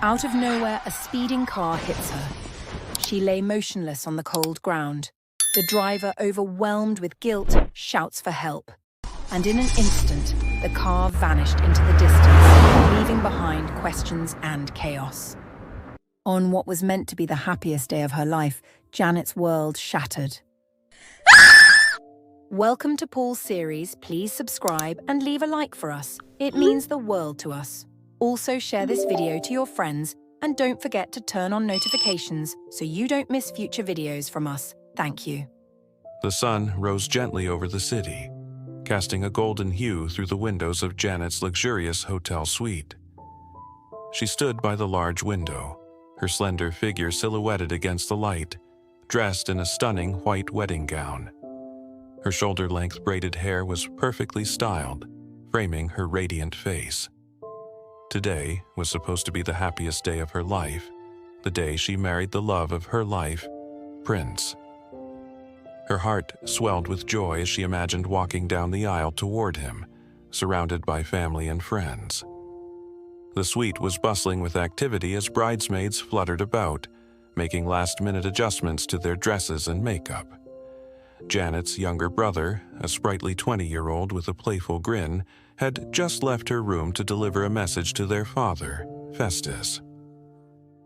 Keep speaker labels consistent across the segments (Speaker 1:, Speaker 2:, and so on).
Speaker 1: Out of nowhere, a speeding car hits her. She lay motionless on the cold ground. The driver, overwhelmed with guilt, shouts for help. And in an instant, the car vanished into the distance, leaving behind questions and chaos. On what was meant to be the happiest day of her life, Janet's world shattered. Welcome to Paulseries. Please subscribe and leave a like for us. It means the world to us. Also share this video to your friends and don't forget to turn on notifications so you don't miss future videos from us. Thank you.
Speaker 2: The sun rose gently over the city, casting a golden hue through the windows of Janet's luxurious hotel suite. She stood by the large window, her slender figure silhouetted against the light, dressed in a stunning white wedding gown. Her shoulder-length braided hair was perfectly styled, framing her radiant face. Today was supposed to be the happiest day of her life, the day she married the love of her life, Prince. Her heart swelled with joy as she imagined walking down the aisle toward him, surrounded by family and friends. The suite was bustling with activity as bridesmaids fluttered about, making last-minute adjustments to their dresses and makeup. Janet's younger brother, a sprightly 20-year-old with a playful grin, had just left her room to deliver a message to their father, Festus.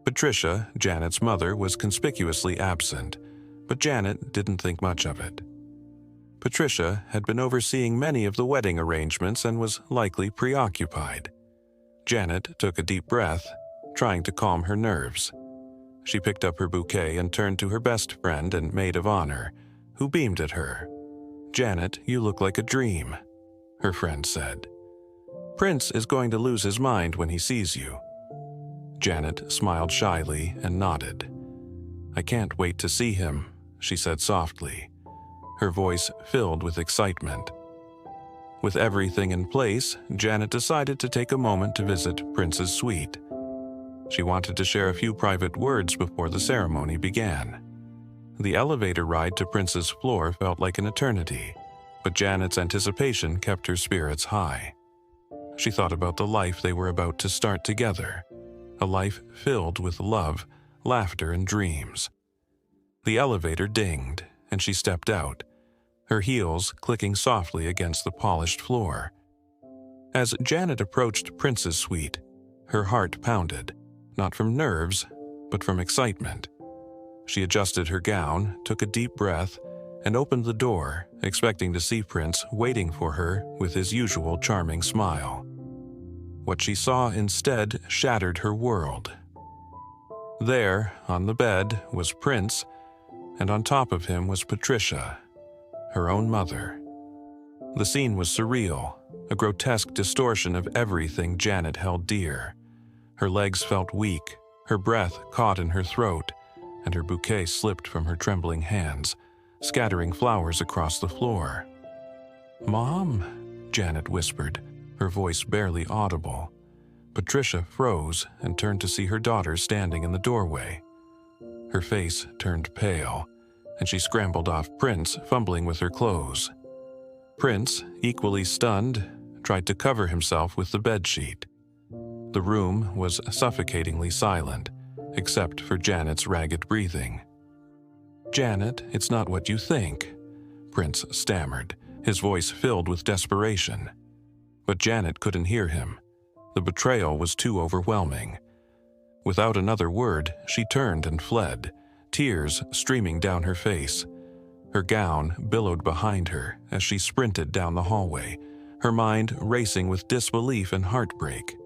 Speaker 2: Patricia, Janet's mother, was conspicuously absent, but Janet didn't think much of it. Patricia had been overseeing many of the wedding arrangements and was likely preoccupied. Janet took a deep breath, trying to calm her nerves. She picked up her bouquet and turned to her best friend and maid of honor, who beamed at her. "Janet, you look like a dream," her friend said. "Prince is going to lose his mind when he sees you." Janet smiled shyly and nodded. "I can't wait to see him," she said softly, her voice filled with excitement. With everything in place, Janet decided to take a moment to visit Prince's suite. She wanted to share a few private words before the ceremony began. The elevator ride to Prince's floor felt like an eternity, but Janet's anticipation kept her spirits high. She thought about the life they were about to start together, a life filled with love, laughter, and dreams. The elevator dinged, and she stepped out, her heels clicking softly against the polished floor. As Janet approached Prince's suite, her heart pounded, not from nerves, but from excitement. She adjusted her gown, took a deep breath, and opened the door, expecting to see Prince waiting for her with his usual charming smile. What she saw instead shattered her world. There, on the bed, was Prince, and on top of him was Patricia, her own mother. The scene was surreal, a grotesque distortion of everything Janet held dear. Her legs felt weak, her breath caught in her throat, and her bouquet slipped from her trembling hands, scattering flowers across the floor. "Mom," Janet whispered, her voice barely audible. Patricia froze and turned to see her daughter standing in the doorway. Her face turned pale, and she scrambled off Prince, fumbling with her clothes. Prince, equally stunned, tried to cover himself with the bedsheet. The room was suffocatingly silent, except for Janet's ragged breathing. "Janet, it's not what you think," Prince stammered, his voice filled with desperation. But Janet couldn't hear him. The betrayal was too overwhelming. Without another word, she turned and fled, tears streaming down her face. Her gown billowed behind her as she sprinted down the hallway, her mind racing with disbelief and heartbreak.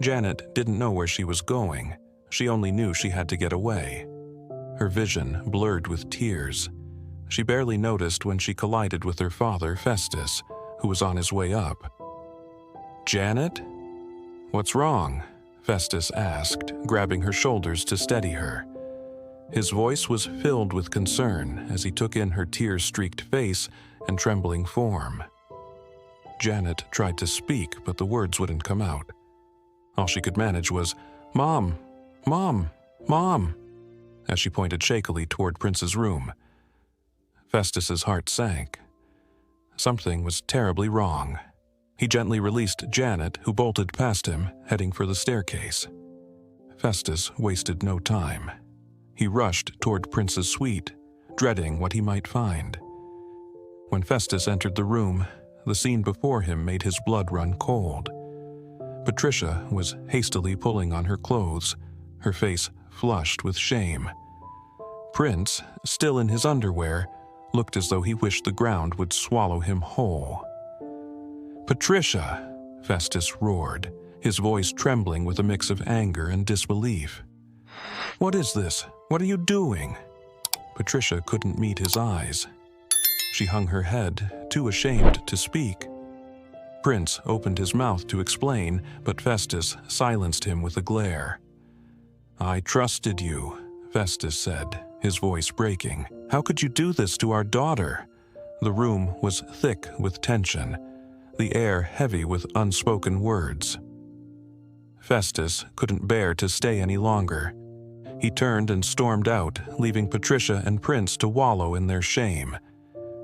Speaker 2: Janet didn't know where she was going. She only knew she had to get away. Her vision blurred with tears. She barely noticed when she collided with her father, Festus, who was on his way up. "Janet? What's wrong?" Festus asked, grabbing her shoulders to steady her. His voice was filled with concern as he took in her tear-streaked face and trembling form. Janet tried to speak, but the words wouldn't come out. All she could manage was, "Mom, Mom, Mom," as she pointed shakily toward Prince's room. Festus's heart sank. Something was terribly wrong. He gently released Janet, who bolted past him, heading for the staircase. Festus wasted no time. He rushed toward Prince's suite, dreading what he might find. When Festus entered the room, the scene before him made his blood run cold. Patricia was hastily pulling on her clothes, her face flushed with shame. Prince, still in his underwear, looked as though he wished the ground would swallow him whole. "Patricia!" Festus roared, his voice trembling with a mix of anger and disbelief. "What is this? What are you doing?" Patricia couldn't meet his eyes. She hung her head, too ashamed to speak. Prince opened his mouth to explain, but Festus silenced him with a glare. "I trusted you," Festus said, his voice breaking. "How could you do this to our daughter?" The room was thick with tension, the air heavy with unspoken words. Festus couldn't bear to stay any longer. He turned and stormed out, leaving Patricia and Prince to wallow in their shame.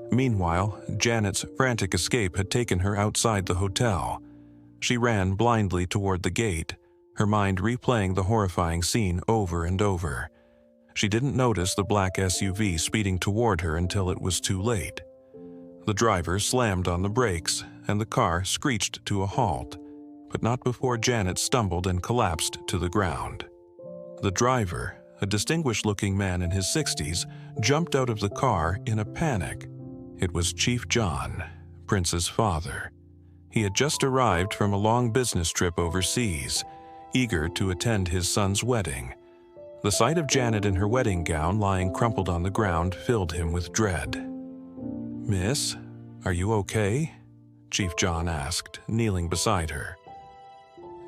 Speaker 2: Meanwhile, Janet's frantic escape had taken her outside the hotel. She ran blindly toward the gate, her mind replaying the horrifying scene over and over. She didn't notice the black SUV speeding toward her until it was too late. The driver slammed on the brakes, and the car screeched to a halt, but not before Janet stumbled and collapsed to the ground. The driver, a distinguished-looking man in his 60s, jumped out of the car in a panic. It was Chief John, Prince's father. He had just arrived from a long business trip overseas, eager to attend his son's wedding. The sight of Janet in her wedding gown lying crumpled on the ground filled him with dread. "Miss, are you okay?" Chief John asked, kneeling beside her.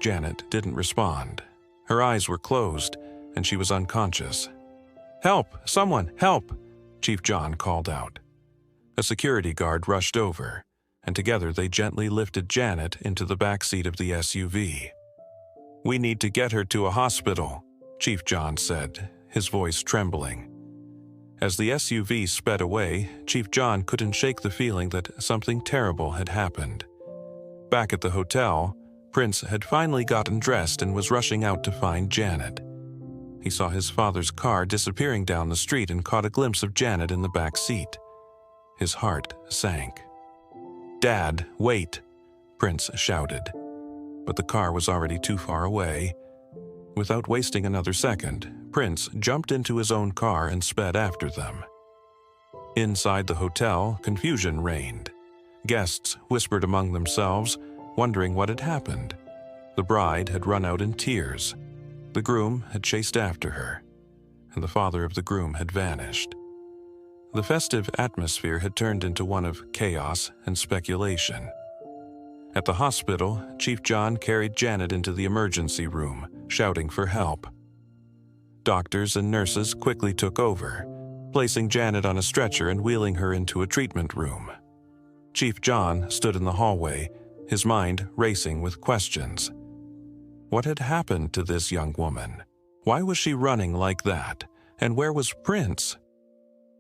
Speaker 2: Janet didn't respond. Her eyes were closed, and she was unconscious. "Help! Someone, help!" Chief John called out. A security guard rushed over, and together they gently lifted Janet into the back seat of the SUV. "We need to get her to a hospital," Chief John said, his voice trembling. As the SUV sped away, Chief John couldn't shake the feeling that something terrible had happened. Back at the hotel, Prince had finally gotten dressed and was rushing out to find Janet. He saw his father's car disappearing down the street and caught a glimpse of Janet in the back seat. His heart sank. "Dad, wait!" Prince shouted. But the car was already too far away. Without wasting another second, Prince jumped into his own car and sped after them. Inside the hotel, confusion reigned. Guests whispered among themselves, wondering what had happened. The bride had run out in tears. The groom had chased after her, and the father of the groom had vanished. The festive atmosphere had turned into one of chaos and speculation. At the hospital, Chief John carried Janet into the emergency room, shouting for help. Doctors and nurses quickly took over, placing Janet on a stretcher and wheeling her into a treatment room. Chief John stood in the hallway, his mind racing with questions. What had happened to this young woman? Why was she running like that? And where was Prince?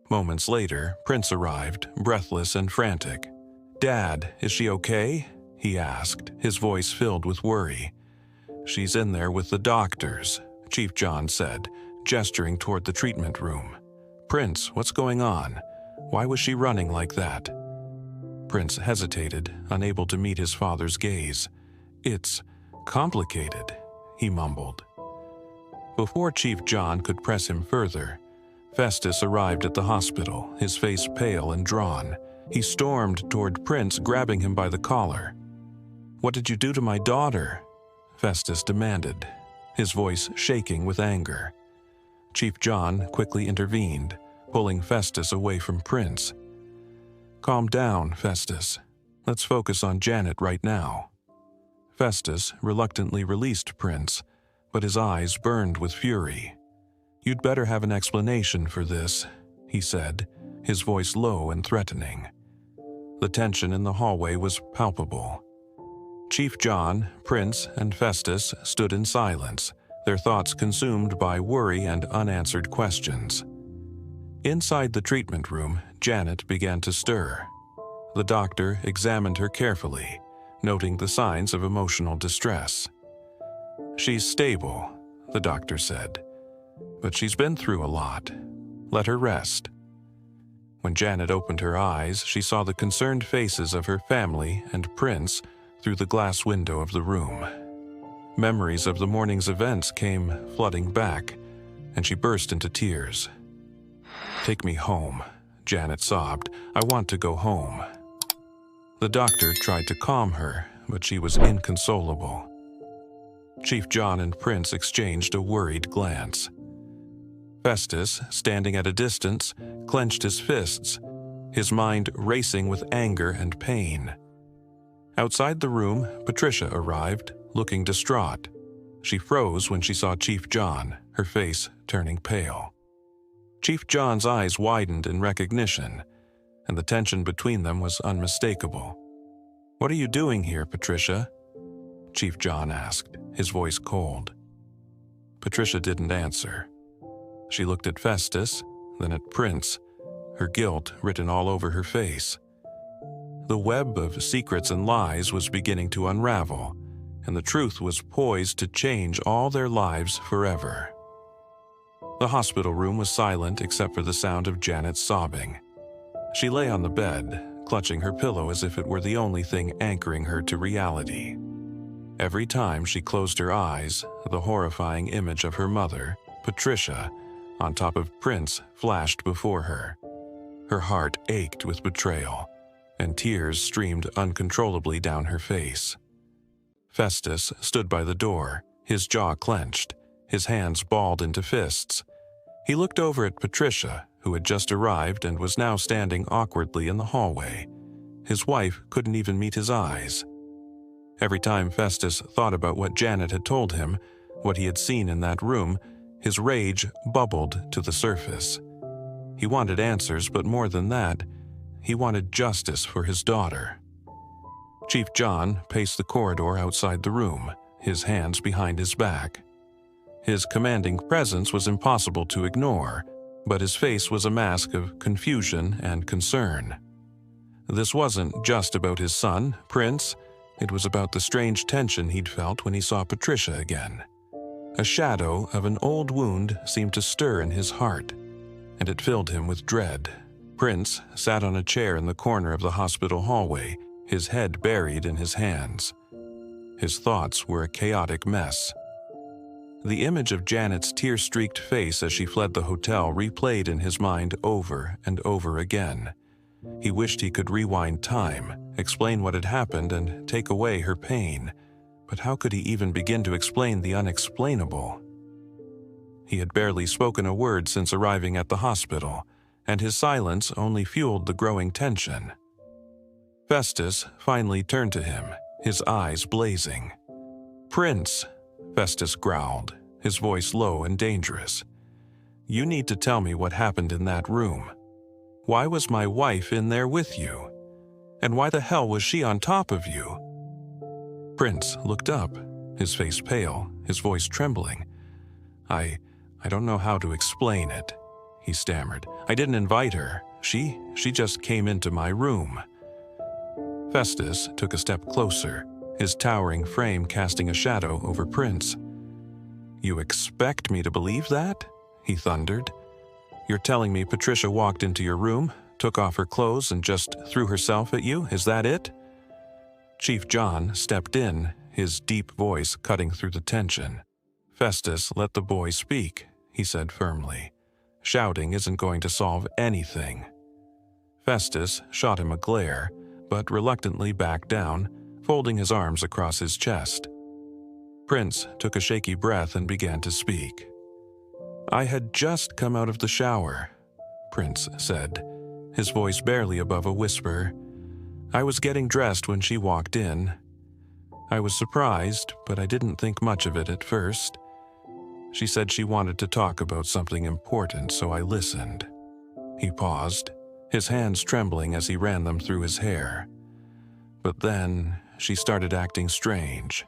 Speaker 2: Moments later, Prince arrived, breathless and frantic. "Dad, is she okay?" he asked, his voice filled with worry. "She's in there with the doctors," Chief John said, gesturing toward the treatment room. "Prince, what's going on? Why was she running like that?" Prince hesitated, unable to meet his father's gaze. "It's complicated," he mumbled. Before Chief John could press him further, Festus arrived at the hospital, his face pale and drawn. He stormed toward Prince, grabbing him by the collar. "What did you do to my daughter?" Festus demanded, his voice shaking with anger. Chief John quickly intervened, pulling Festus away from Prince. "Calm down, Festus. Let's focus on Janet right now." Festus reluctantly released Prince, but his eyes burned with fury. "You'd better have an explanation for this," he said, his voice low and threatening. The tension in the hallway was palpable. Chief John, Prince, and Festus stood in silence, their thoughts consumed by worry and unanswered questions. Inside the treatment room, Janet began to stir. The doctor examined her carefully, noting the signs of emotional distress. "She's stable," the doctor said. But she's been through a lot. Let her rest. When Janet opened her eyes, she saw the concerned faces of her family and Prince through the glass window of the room. Memories of the morning's events came flooding back, and she burst into tears. "Take me home," Janet sobbed. "I want to go home." The doctor tried to calm her, but she was inconsolable. Chief John and Prince exchanged a worried glance. Festus, standing at a distance, clenched his fists, his mind racing with anger and pain. Outside the room, Patricia arrived, looking distraught. She froze when she saw Chief John, her face turning pale. Chief John's eyes widened in recognition, and the tension between them was unmistakable. "What are you doing here, Patricia?" Chief John asked, his voice cold. Patricia didn't answer. She looked at Festus, then at Prince, her guilt written all over her face. The web of secrets and lies was beginning to unravel, and the truth was poised to change all their lives forever. The hospital room was silent except for the sound of Janet's sobbing. She lay on the bed, clutching her pillow as if it were the only thing anchoring her to reality. Every time she closed her eyes, the horrifying image of her mother, Patricia, on top of Prince, flashed before her. Her heart ached with betrayal, and tears streamed uncontrollably down her face. Festus stood by the door, his jaw clenched, his hands balled into fists. He looked over at Patricia, who had just arrived and was now standing awkwardly in the hallway. His wife couldn't even meet his eyes. Every time Festus thought about what Janet had told him, what he had seen in that room, his rage bubbled to the surface. He wanted answers, but more than that, he wanted justice for his daughter. Chief John paced the corridor outside the room, his hands behind his back. His commanding presence was impossible to ignore, but his face was a mask of confusion and concern. This wasn't just about his son, Prince. It was about the strange tension he'd felt when he saw Patricia again. A shadow of an old wound seemed to stir in his heart, and it filled him with dread. Prince sat on a chair in the corner of the hospital hallway, his head buried in his hands. His thoughts were a chaotic mess. The image of Janet's tear-streaked face as she fled the hotel replayed in his mind over and over again. He wished he could rewind time, explain what had happened, and take away her pain. But how could he even begin to explain the unexplainable? He had barely spoken a word since arriving at the hospital, and his silence only fueled the growing tension. Festus finally turned to him, his eyes blazing. "Prince," Festus growled, his voice low and dangerous. "You need to tell me what happened in that room. Why was my wife in there with you? And why the hell was she on top of you?" Prince looked up, his face pale, his voice trembling. I don't know how to explain it," he stammered. "I didn't invite her. She just came into my room." Festus took a step closer, his towering frame casting a shadow over Prince. "You expect me to believe that?" he thundered. "You're telling me Patricia walked into your room, took off her clothes, and just threw herself at you? Is that it?" Chief John stepped in, his deep voice cutting through the tension. "Festus, let the boy speak," he said firmly. "Shouting isn't going to solve anything." Festus shot him a glare, but reluctantly backed down, folding his arms across his chest. Prince took a shaky breath and began to speak. "I had just come out of the shower," Prince said, his voice barely above a whisper. "I was getting dressed when she walked in. I was surprised, but I didn't think much of it at first. She said she wanted to talk about something important, so I listened." He paused, his hands trembling as he ran them through his hair. "But then she started acting strange.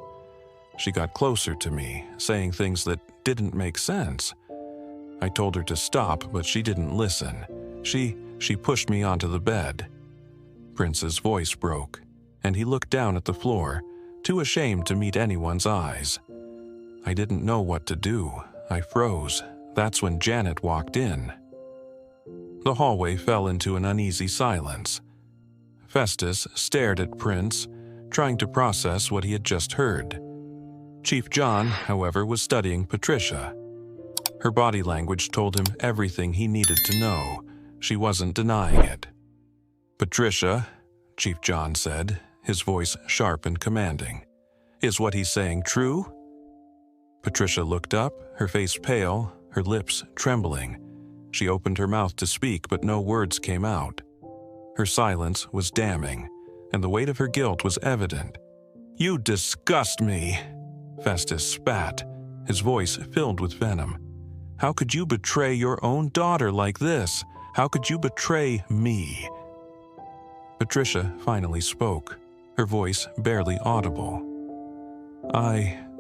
Speaker 2: She got closer to me, saying things that didn't make sense. I told her to stop, but she didn't listen. She pushed me onto the bed." Prince's voice broke, and he looked down at the floor, too ashamed to meet anyone's eyes. I didn't know what to do. I froze. That's when Janet walked in. The hallway fell into an uneasy silence. Festus stared at Prince, trying to process what he had just heard. Chief John, however, was studying Patricia. Her body language told him everything he needed to know. She wasn't denying it. "Patricia," Chief John said, his voice sharp and commanding. "Is what he's saying true?" Patricia looked up, her face pale, her lips trembling. She opened her mouth to speak, but no words came out. Her silence was damning, and the weight of her guilt was evident. "You disgust me," Festus spat, his voice filled with venom. "How could you betray your own daughter like this? How could you betray me?" Patricia finally spoke, her voice barely audible.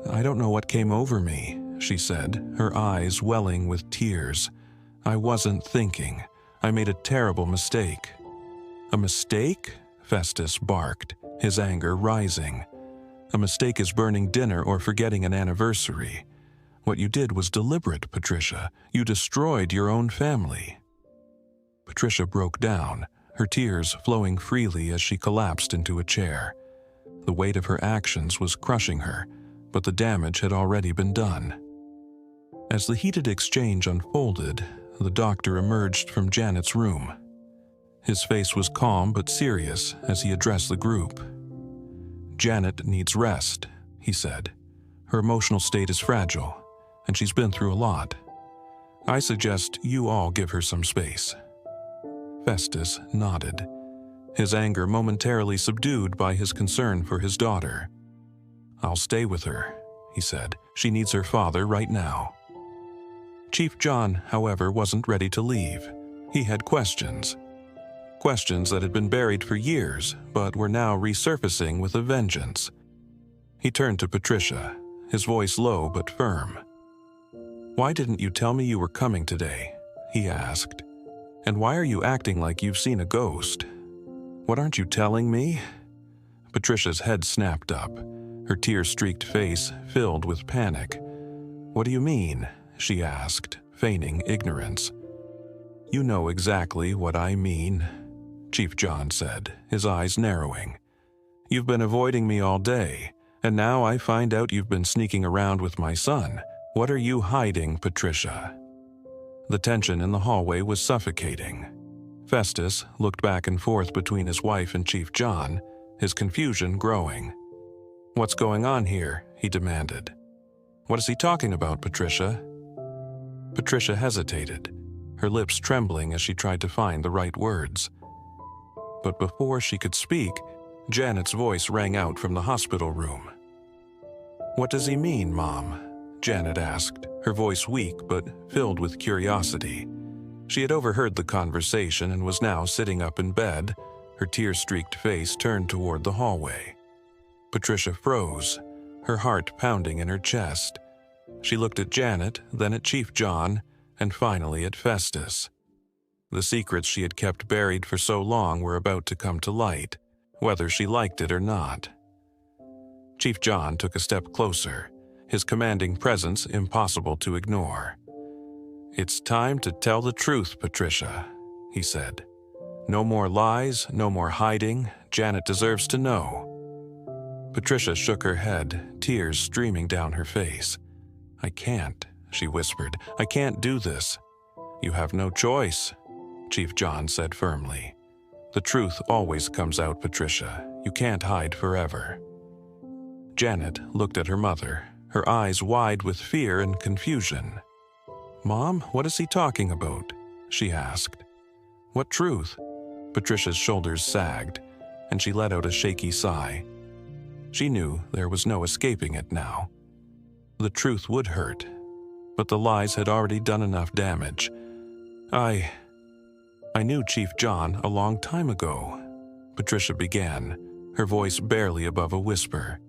Speaker 2: I don't know what came over me," she said, her eyes welling with tears. "I wasn't thinking. I made a terrible mistake." "A mistake?" Festus barked, his anger rising. "A mistake is burning dinner or forgetting an anniversary. What you did was deliberate, Patricia. You destroyed your own family." Patricia broke down, her tears flowing freely as she collapsed into a chair. The weight of her actions was crushing her, but the damage had already been done. As the heated exchange unfolded, the doctor emerged from Janet's room. His face was calm but serious as he addressed the group. "Janet needs rest," he said. "Her emotional state is fragile, and she's been through a lot. I suggest you all give her some space." Festus nodded, his anger momentarily subdued by his concern for his daughter. "I'll stay with her," he said. "She needs her father right now." Chief John, however, wasn't ready to leave. He had questions. Questions that had been buried for years, but were now resurfacing with a vengeance. He turned to Patricia, his voice low but firm. "Why didn't you tell me you were coming today?" he asked. "And why are you acting like you've seen a ghost? What aren't you telling me?" Patricia's head snapped up, her tear-streaked face filled with panic. "What do you mean?" she asked, feigning ignorance. "You know exactly what I mean," Chief John said, his eyes narrowing. "You've been avoiding me all day, and now I find out you've been sneaking around with my son. What are you hiding, Patricia?" The tension in the hallway was suffocating. Festus looked back and forth between his wife and Chief John, his confusion growing. "What's going on here?" he demanded. "What is he talking about, Patricia?" Patricia hesitated, her lips trembling as she tried to find the right words. But before she could speak, Janet's voice rang out from the hospital room. "What does he mean, Mom?" Janet asked, her voice weak but filled with curiosity. She had overheard the conversation and was now sitting up in bed, her tear-streaked face turned toward the hallway. Patricia froze, her heart pounding in her chest. She looked at Janet, then at Chief John, and finally at Festus. The secrets she had kept buried for so long were about to come to light, whether she liked it or not. Chief John took a step closer, his commanding presence impossible to ignore. "It's time to tell the truth, Patricia," he said. "No more lies, no more hiding. Janet deserves to know." Patricia shook her head, tears streaming down her face. "I can't," she whispered. "I can't do this." "You have no choice," Chief John said firmly. "The truth always comes out, Patricia. You can't hide forever." Janet looked at her mother, her eyes wide with fear and confusion. "Mom, what is he talking about?" she asked. "What truth?" Patricia's shoulders sagged, and she let out a shaky sigh. She knew there was no escaping it now. The truth would hurt, but the lies had already done enough damage. I knew Chief John a long time ago," Patricia began, her voice barely above a whisper.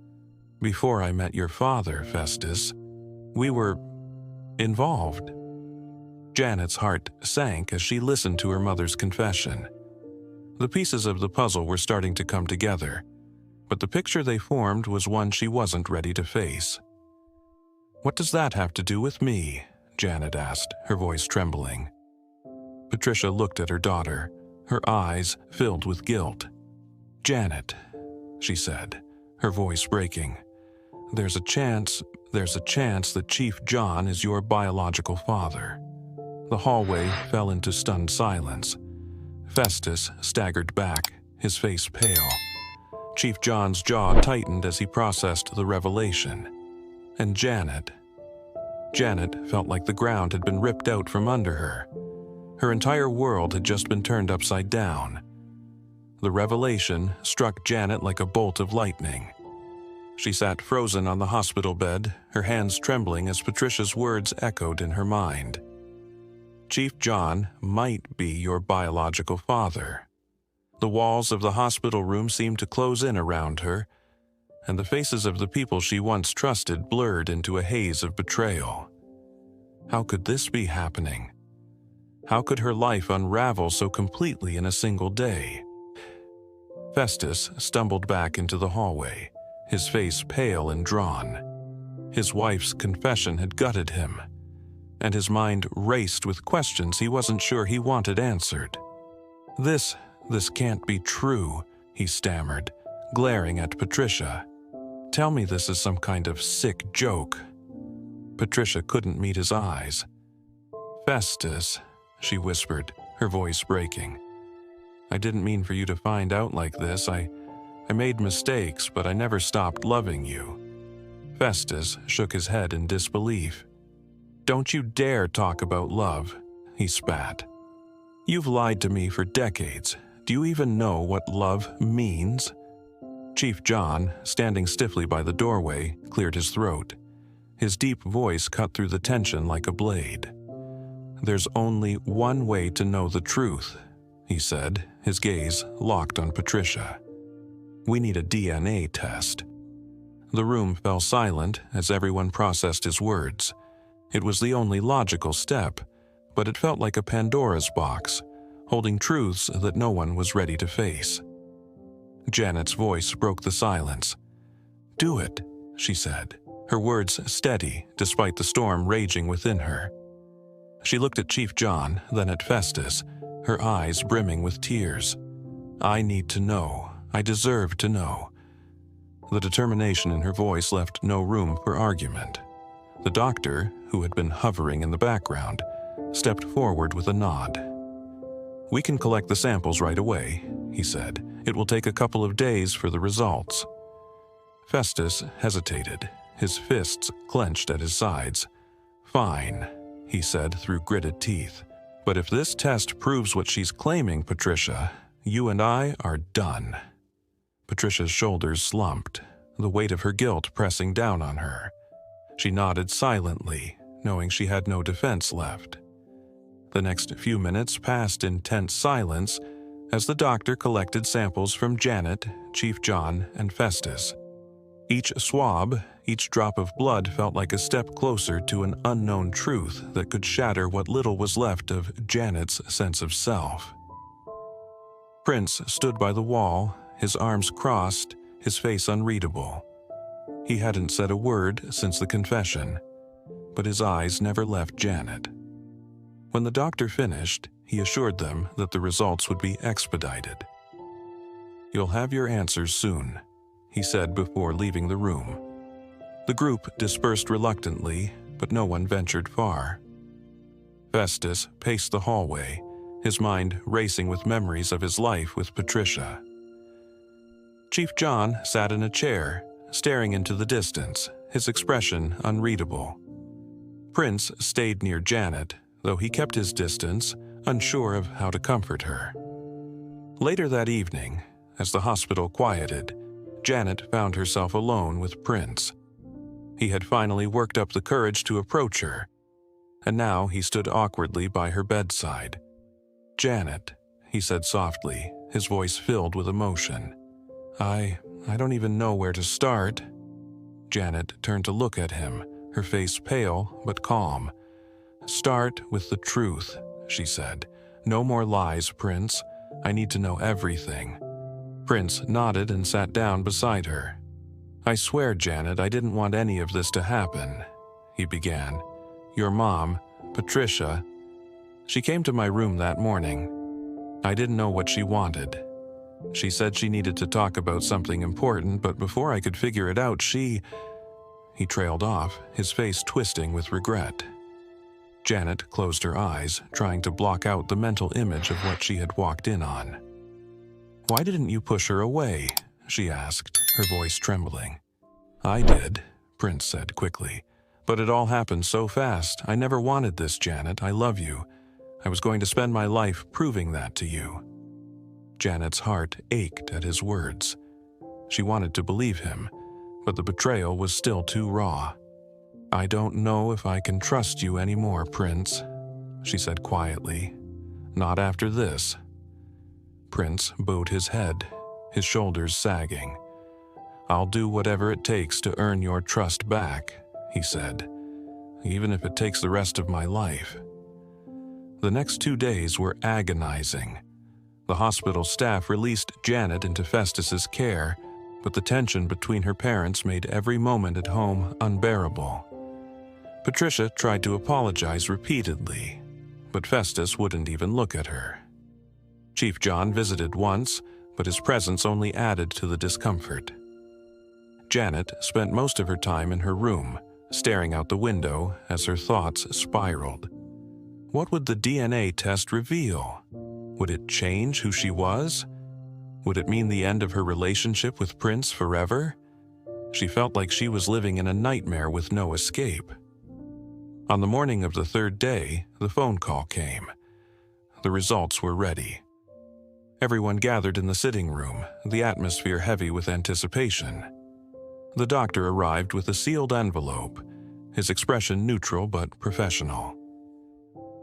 Speaker 2: "Before I met your father, Festus, we were involved." Janet's heart sank as she listened to her mother's confession. The pieces of the puzzle were starting to come together, but the picture they formed was one she wasn't ready to face. "What does that have to do with me?" Janet asked, her voice trembling. Patricia looked at her daughter, her eyes filled with guilt. "Janet," she said, her voice breaking, there's a chance that Chief John is your biological father." The hallway fell into stunned silence. Festus staggered back, his face pale. Chief John's jaw tightened as he processed the revelation. And Janet felt like the ground had been ripped out from under her. Her entire world had just been turned upside down. The revelation struck Janet like a bolt of lightning. She sat frozen on the hospital bed, her hands trembling as Patricia's words echoed in her mind. Chief John might be your biological father. The walls of the hospital room seemed to close in around her, and the faces of the people she once trusted blurred into a haze of betrayal. How could this be happening? How could her life unravel so completely in a single day? Festus stumbled back into the hallway, his face pale and drawn. His wife's confession had gutted him, and his mind raced with questions he wasn't sure he wanted answered. This can't be true," he stammered, glaring at Patricia. "Tell me this is some kind of sick joke." Patricia couldn't meet his eyes. "Festus," she whispered, her voice breaking. "I didn't mean for you to find out like this. I made mistakes, but I never stopped loving you." Festus shook his head in disbelief. "Don't you dare talk about love," he spat. "You've lied to me for decades. Do you even know what love means?" Chief John, standing stiffly by the doorway, cleared his throat. His deep voice cut through the tension like a blade. "There's only one way to know the truth," he said, his gaze locked on Patricia. "We need a DNA test." The room fell silent as everyone processed his words. It was the only logical step, but it felt like a Pandora's box, holding truths that no one was ready to face. Janet's voice broke the silence. "Do it," she said, her words steady despite the storm raging within her. She looked at Chief John, then at Festus, her eyes brimming with tears. "I need to know. I deserve to know." The determination in her voice left no room for argument. The doctor, who had been hovering in the background, stepped forward with a nod. "We can collect the samples right away," he said. "It will take a couple of days for the results." Festus hesitated, his fists clenched at his sides. "Fine," he said through gritted teeth. "But if this test proves what she's claiming, Patricia, you and I are done." Patricia's shoulders slumped, the weight of her guilt pressing down on her. She nodded silently, knowing she had no defense left. The next few minutes passed in tense silence as the doctor collected samples from Janet, Chief John, and Festus. Each swab, each drop of blood felt like a step closer to an unknown truth that could shatter what little was left of Janet's sense of self. Prince stood by the wall, his arms crossed, his face unreadable. He hadn't said a word since the confession, but his eyes never left Janet. When the doctor finished, he assured them that the results would be expedited. "You'll have your answers soon," he said before leaving the room. The group dispersed reluctantly, but no one ventured far. Festus paced the hallway, his mind racing with memories of his life with Patricia. Chief John sat in a chair, staring into the distance, his expression unreadable. Prince stayed near Janet, though he kept his distance, unsure of how to comfort her. Later that evening, as the hospital quieted, Janet found herself alone with Prince. He had finally worked up the courage to approach her, and now he stood awkwardly by her bedside. "Janet," he said softly, his voice filled with emotion. I don't even know where to start." Janet turned to look at him, her face pale but calm. "Start with the truth," she said. "No more lies, Prince. I need to know everything." Prince nodded and sat down beside her. "I swear, Janet, I didn't want any of this to happen," he began. "Your mom, Patricia, she came to my room that morning. I didn't know what she wanted. She said she needed to talk about something important, but before I could figure it out, He trailed off, his face twisting with regret. Janet closed her eyes, trying to block out the mental image of what she had walked in on. "Why didn't you push her away?" she asked, her voice trembling. "I did," Prince said quickly. "But it all happened so fast. I never wanted this, Janet. I love you. I was going to spend my life proving that to you." Janet's heart ached at his words. She wanted to believe him, but the betrayal was still too raw. "I don't know if I can trust you anymore, Prince," she said quietly. "Not after this." Prince bowed his head, his shoulders sagging. "I'll do whatever it takes to earn your trust back," he said, "even if it takes the rest of my life." The next 2 days were agonizing. The hospital staff released Janet into Festus's care, but the tension between her parents made every moment at home unbearable. Patricia tried to apologize repeatedly, but Festus wouldn't even look at her. Chief John visited once, but his presence only added to the discomfort. Janet spent most of her time in her room, staring out the window as her thoughts spiraled. What would the DNA test reveal? Would it change who she was? Would it mean the end of her relationship with Prince forever? She felt like she was living in a nightmare with no escape. On the morning of the 3rd day, the phone call came. The results were ready. Everyone gathered in the sitting room, the atmosphere heavy with anticipation. The doctor arrived with a sealed envelope, his expression neutral but professional.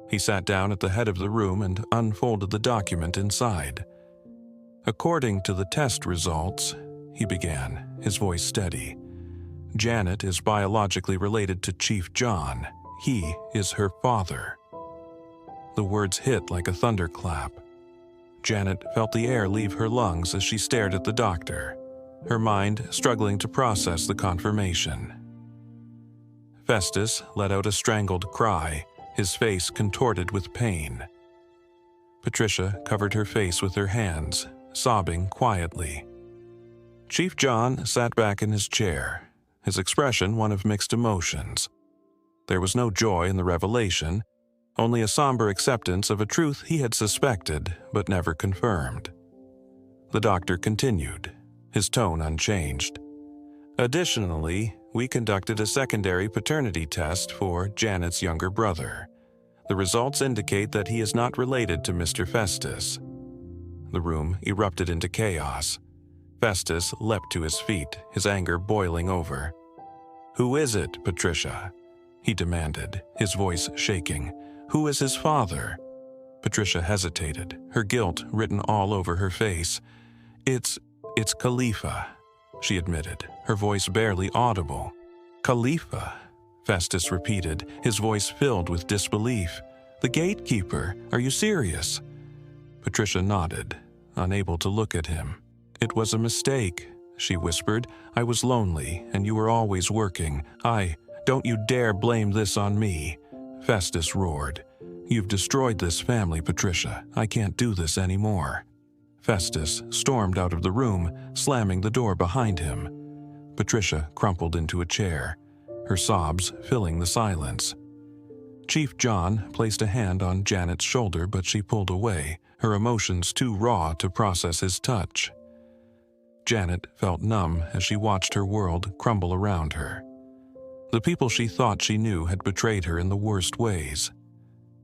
Speaker 2: He sat down at the head of the room and unfolded the document inside. "According to the test results," he began, his voice steady, "Janet is biologically related to Chief John. He is her father." The words hit like a thunderclap. Janet felt the air leave her lungs as she stared at the doctor, her mind struggling to process the confirmation. Festus let out a strangled cry, his face contorted with pain. Patricia covered her face with her hands, sobbing quietly. Chief John sat back in his chair, his expression one of mixed emotions. There was no joy in the revelation, only a somber acceptance of a truth he had suspected but never confirmed. The doctor continued, his tone unchanged. "Additionally, we conducted a secondary paternity test for Janet's younger brother. The results indicate that he is not related to Mr. Festus." The room erupted into chaos. Festus leapt to his feet, his anger boiling over. "Who is it, Patricia?" he demanded, his voice shaking. "Who is his father?" Patricia hesitated, her guilt written all over her face. It's Khalifa," she admitted, her voice barely audible. "Khalifa," Festus repeated, his voice filled with disbelief. "The gatekeeper, are you serious?" Patricia nodded, unable to look at him. "It was a mistake," she whispered. "I was lonely, and you were always working. Don't you dare blame this on me," Festus roared. "You've destroyed this family, Patricia. I can't do this anymore." Festus stormed out of the room, slamming the door behind him. Patricia crumpled into a chair, her sobs filling the silence. Chief John placed a hand on Janet's shoulder, but she pulled away, her emotions too raw to process his touch. Janet felt numb as she watched her world crumble around her. The people she thought she knew had betrayed her in the worst ways.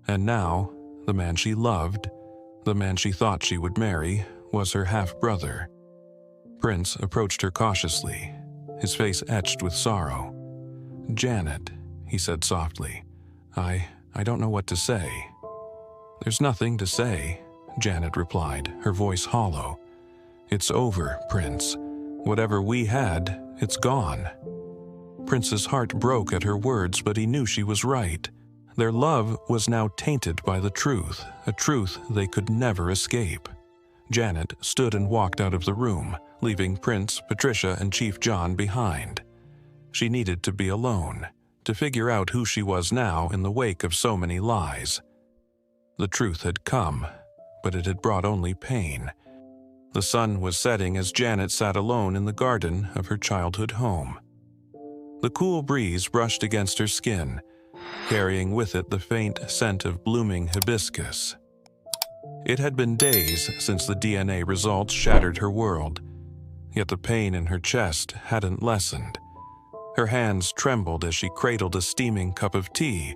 Speaker 2: And now, the man she loved, the man she thought she would marry, was her half-brother. Prince approached her cautiously, his face etched with sorrow. "Janet," he said softly, I don't know what to say." "There's nothing to say," Janet replied, her voice hollow. "It's over, Prince. Whatever we had, it's gone." Prince's heart broke at her words, but he knew she was right. Their love was now tainted by the truth, a truth they could never escape. Janet stood and walked out of the room, leaving Prince, Patricia, and Chief John behind. She needed to be alone, to figure out who she was now in the wake of so many lies. The truth had come, but it had brought only pain. The sun was setting as Janet sat alone in the garden of her childhood home. The cool breeze brushed against her skin, carrying with it the faint scent of blooming hibiscus. It had been days since the DNA results shattered her world, yet the pain in her chest hadn't lessened. Her hands trembled as she cradled a steaming cup of tea,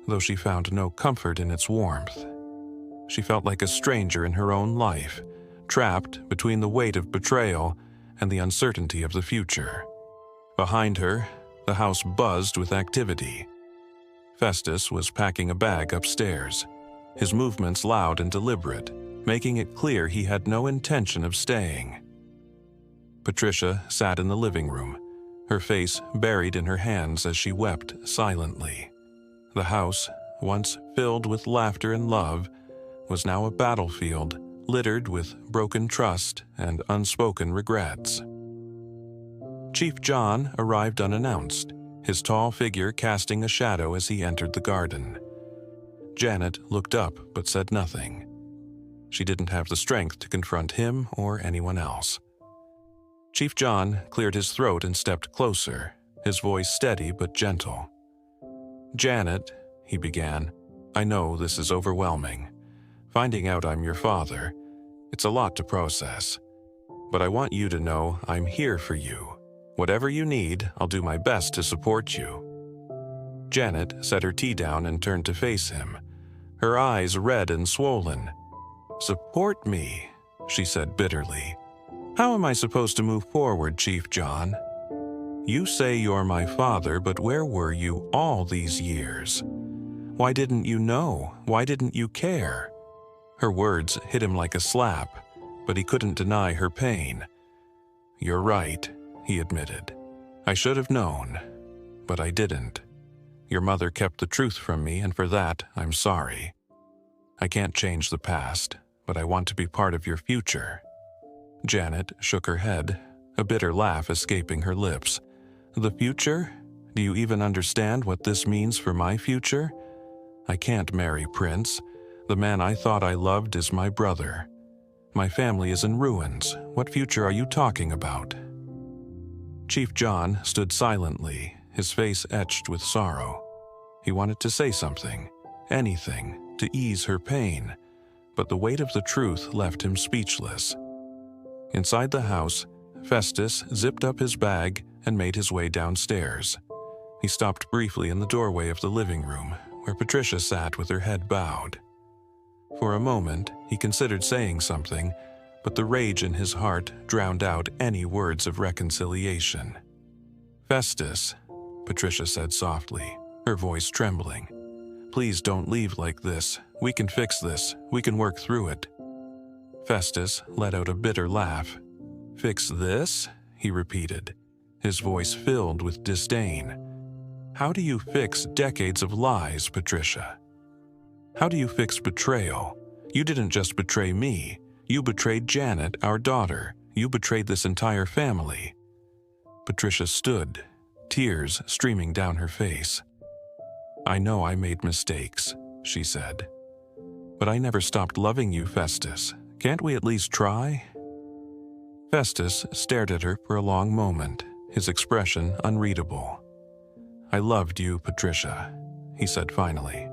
Speaker 2: though she found no comfort in its warmth. She felt like a stranger in her own life, trapped between the weight of betrayal and the uncertainty of the future. Behind her, the house buzzed with activity. Festus was packing a bag upstairs, his movements loud and deliberate, making it clear he had no intention of staying. Patricia sat in the living room, her face buried in her hands as she wept silently. The house, once filled with laughter and love, was now a battlefield littered with broken trust and unspoken regrets. Chief John arrived unannounced, his tall figure casting a shadow as he entered the garden. Janet looked up but said nothing. She didn't have the strength to confront him or anyone else. Chief John cleared his throat and stepped closer, his voice steady but gentle. "Janet," he began, "I know this is overwhelming. Finding out I'm your father, it's a lot to process. But I want you to know I'm here for you. Whatever you need, I'll do my best to support you." Janet set her tea down and turned to face him, her eyes red and swollen. "Support me," she said bitterly. "How am I supposed to move forward, Chief John? You say you're my father, but where were you all these years? Why didn't you know? Why didn't you care?" Her words hit him like a slap, but he couldn't deny her pain. "You're right," he admitted. "I should have known, but I didn't. Your mother kept the truth from me, and for that, I'm sorry. I can't change the past, but I want to be part of your future." Janet shook her head, a bitter laugh escaping her lips. "The future? Do you even understand what this means for my future? I can't marry Prince. The man I thought I loved is my brother. My family is in ruins. What future are you talking about?" Chief John stood silently, his face etched with sorrow. He wanted to say something, anything, to ease her pain, but the weight of the truth left him speechless. Inside the house, Festus zipped up his bag and made his way downstairs. He stopped briefly in the doorway of the living room, where Patricia sat with her head bowed. For a moment, he considered saying something, but the rage in his heart drowned out any words of reconciliation. "Festus," Patricia said softly, her voice trembling, "please don't leave like this. We can fix this. We can work through it." Festus let out a bitter laugh. "Fix this?" he repeated, his voice filled with disdain. "How do you fix decades of lies, Patricia? How do you fix betrayal? You didn't just betray me. You betrayed Janet, our daughter. You betrayed this entire family." Patricia stood, tears streaming down her face. "I know I made mistakes," she said. "But I never stopped loving you, Festus. Can't we at least try?" Festus stared at her for a long moment, his expression unreadable. "I loved you, Patricia," he said finally.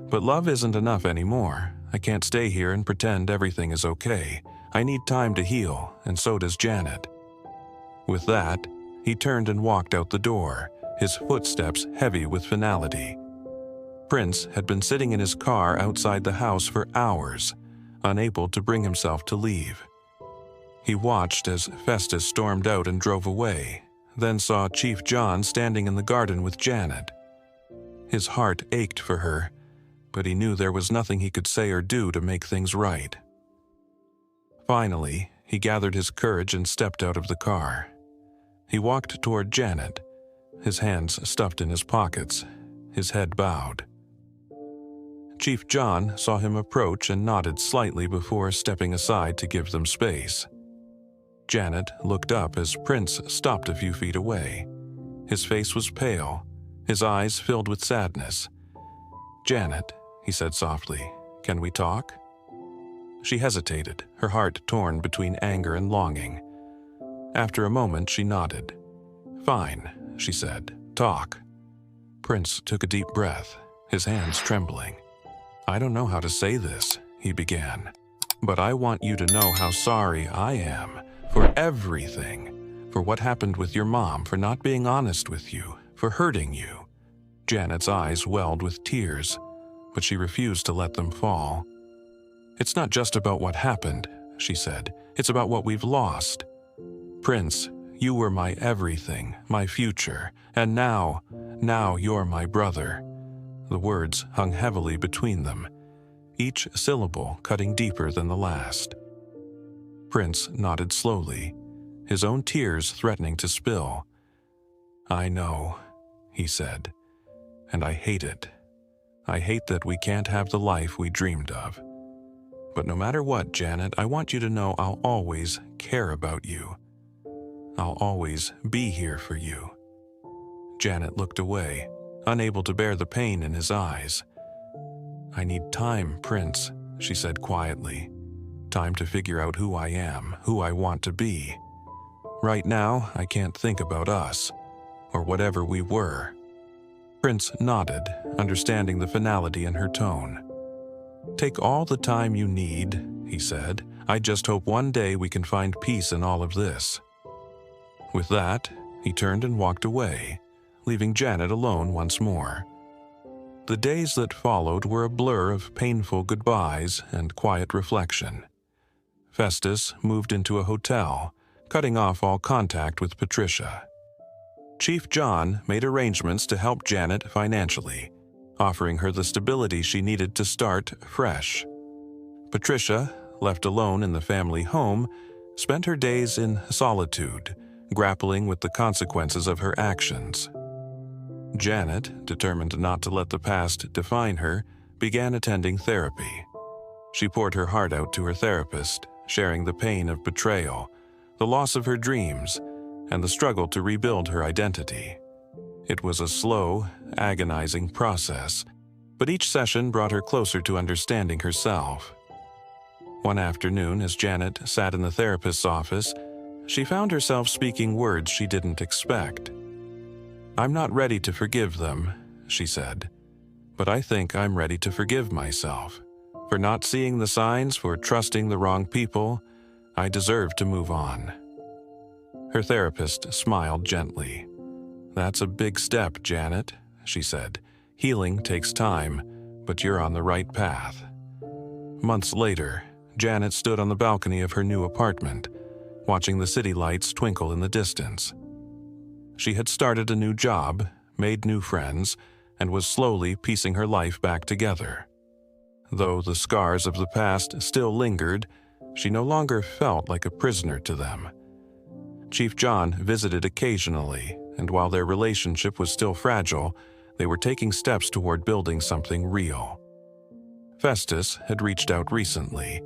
Speaker 2: "But love isn't enough anymore. I can't stay here and pretend everything is okay. I need time to heal, and so does Janet." With that, he turned and walked out the door, his footsteps heavy with finality. Prince had been sitting in his car outside the house for hours, unable to bring himself to leave. He watched as Festus stormed out and drove away, then saw Chief John standing in the garden with Janet. His heart ached for her, but he knew there was nothing he could say or do to make things right. Finally, he gathered his courage and stepped out of the car. He walked toward Janet, his hands stuffed in his pockets, his head bowed. Chief John saw him approach and nodded slightly before stepping aside to give them space. Janet looked up as Prince stopped a few feet away. His face was pale, his eyes filled with sadness. "Janet," he said softly, "can we talk?" She hesitated, her heart torn between anger and longing. After a moment, she nodded. "Fine," she said, "talk." Prince took a deep breath, his hands trembling. "I don't know how to say this," he began, "but I want you to know how sorry I am for everything, for what happened with your mom, for not being honest with you, for hurting you." Janet's eyes welled with tears, but she refused to let them fall. "It's not just about what happened," she said. "It's about what we've lost. Prince, you were my everything, my future, and now you're my brother." The words hung heavily between them, each syllable cutting deeper than the last. Prince nodded slowly, his own tears threatening to spill. "I know," he said, "and I hate it. I hate that we can't have the life we dreamed of. But no matter what, Janet, I want you to know I'll always care about you. I'll always be here for you." Janet looked away, unable to bear the pain in his eyes. "I need time, Prince," she said quietly. "Time to figure out who I am, who I want to be. Right now, I can't think about us, or whatever we were." Prince nodded, understanding the finality in her tone. "Take all the time you need," he said. "I just hope one day we can find peace in all of this." With that, he turned and walked away, leaving Janet alone once more. The days that followed were a blur of painful goodbyes and quiet reflection. Festus moved into a hotel, cutting off all contact with Patricia. Chief John made arrangements to help Janet financially, offering her the stability she needed to start fresh. Patricia, left alone in the family home, spent her days in solitude, grappling with the consequences of her actions. Janet, determined not to let the past define her, began attending therapy. She poured her heart out to her therapist, sharing the pain of betrayal, the loss of her dreams, and the struggle to rebuild her identity. It was a slow, agonizing process, but each session brought her closer to understanding herself. One afternoon, as Janet sat in the therapist's office, she found herself speaking words she didn't expect. "I'm not ready to forgive them," she said, "but I think I'm ready to forgive myself. For not seeing the signs, for trusting the wrong people, I deserve to move on." Her therapist smiled gently. "That's a big step, Janet," she said. "Healing takes time, but you're on the right path." Months later, Janet stood on the balcony of her new apartment, watching the city lights twinkle in the distance. She had started a new job, made new friends, and was slowly piecing her life back together. Though the scars of the past still lingered, she no longer felt like a prisoner to them. Chief John visited occasionally, and while their relationship was still fragile, they were taking steps toward building something real. Festus had reached out recently,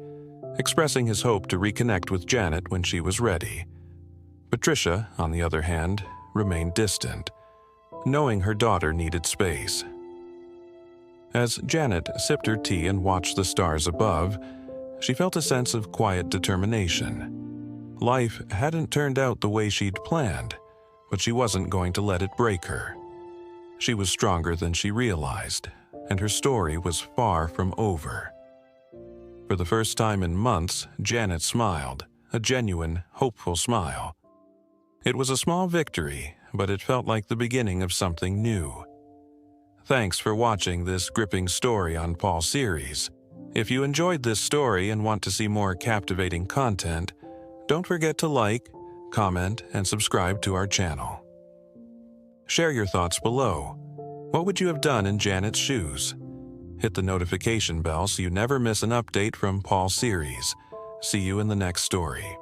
Speaker 2: expressing his hope to reconnect with Janet when she was ready. Patricia, on the other hand, remained distant, knowing her daughter needed space. As Janet sipped her tea and watched the stars above, she felt a sense of quiet determination. Life hadn't turned out the way she'd planned, but she wasn't going to let it break her. She was stronger than she realized, and her story was far from over. For the first time in months, Janet smiled, a genuine, hopeful smile. It was a small victory, but it felt like the beginning of something new. Thanks for watching this gripping story on Paulseries. If you enjoyed this story and want to see more captivating content, don't forget to like, comment, and subscribe to our channel. Share your thoughts below. What would you have done in Janet's shoes? Hit the notification bell so you never miss an update from Paulseries. See you in the next story.